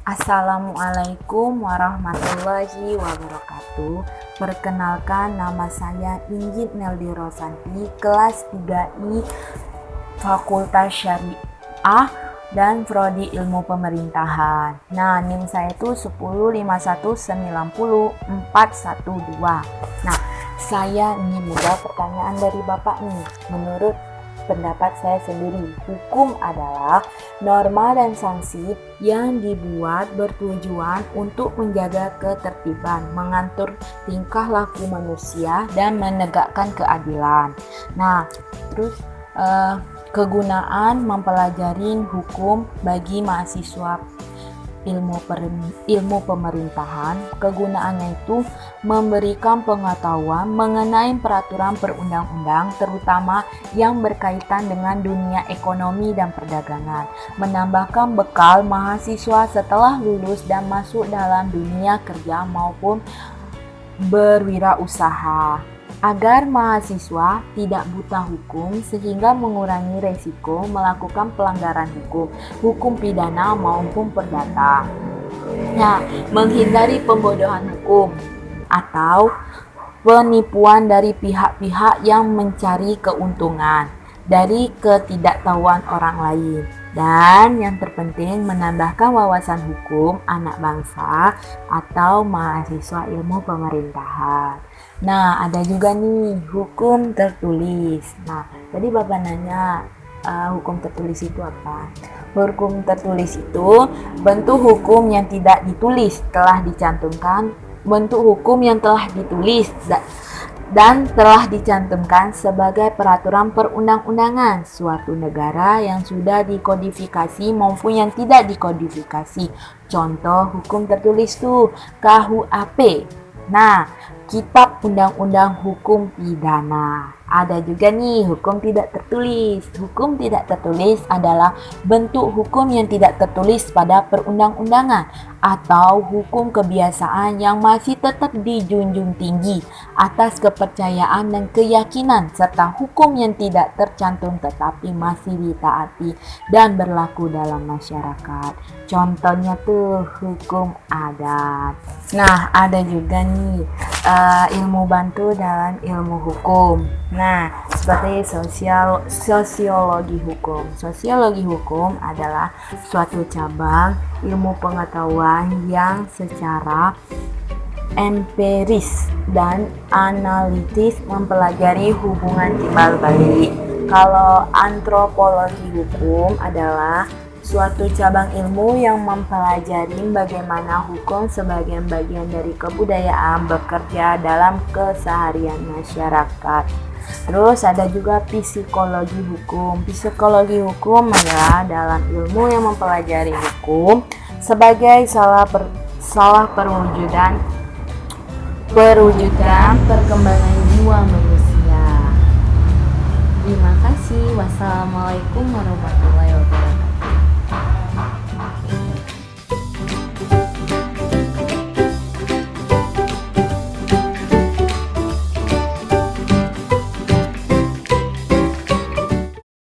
Assalamualaikum warahmatullahi wabarakatuh. Perkenalkan, nama saya Inggit Neldi Rosanti, kelas 3I Fakultas Syariah dan Prodi Ilmu Pemerintahan. Nah, NIM saya itu 1051900412. Nah, saya ingin menjawab pertanyaan dari Bapak nih. Menurut pendapat saya sendiri, hukum adalah norma dan sanksi yang dibuat bertujuan untuk menjaga ketertiban, mengatur tingkah laku manusia, dan menegakkan keadilan. Nah, terus kegunaan mempelajari hukum bagi mahasiswa ilmu pemerintahan, kegunaannya itu memberikan pengetahuan mengenai peraturan perundang-undang, terutama yang berkaitan dengan dunia ekonomi dan perdagangan, menambahkan bekal mahasiswa setelah lulus dan masuk dalam dunia kerja maupun berwirausaha, agar mahasiswa tidak buta hukum sehingga mengurangi resiko melakukan pelanggaran hukum pidana maupun perdata. Nah, menghindari pembodohan hukum atau penipuan dari pihak-pihak yang mencari keuntungan dari ketidaktahuan orang lain. Dan yang terpenting, menambahkan wawasan hukum anak bangsa atau mahasiswa ilmu pemerintahan. Nah, ada juga nih hukum tertulis. Nah, tadi Bapak nanya hukum tertulis itu apa? Hukum tertulis itu bentuk hukum yang tidak ditulis telah dicantumkan, bentuk hukum yang telah ditulis dan telah dicantumkan sebagai peraturan perundang-undangan suatu negara yang sudah dikodifikasi maupun yang tidak dikodifikasi. Contoh hukum tertulis tuh KUHP. Nah, Kitab Undang-Undang Hukum Pidana. Ada juga nih hukum tidak tertulis. Hukum tidak tertulis adalah bentuk hukum yang tidak tertulis pada perundang-undangan atau hukum kebiasaan yang masih tetap dijunjung tinggi atas kepercayaan dan keyakinan, serta hukum yang tidak tercantum tetapi masih ditaati dan berlaku dalam masyarakat. Contohnya tuh hukum adat. Nah, ada juga nih ilmu bantu dalam ilmu hukum. Nah, seperti sosiologi hukum. Sosiologi hukum adalah suatu cabang ilmu pengetahuan yang secara empiris dan analitis mempelajari hubungan timbal balik. Kalau antropologi hukum adalah suatu cabang ilmu yang mempelajari bagaimana hukum sebagai bagian dari kebudayaan bekerja dalam keseharian masyarakat. Terus ada juga psikologi hukum. Psikologi hukum adalah dalam ilmu yang mempelajari hukum sebagai salah perwujudan perkembangan jiwa manusia. Terima kasih. Wassalamualaikum warahmatullahi wabarakatuh.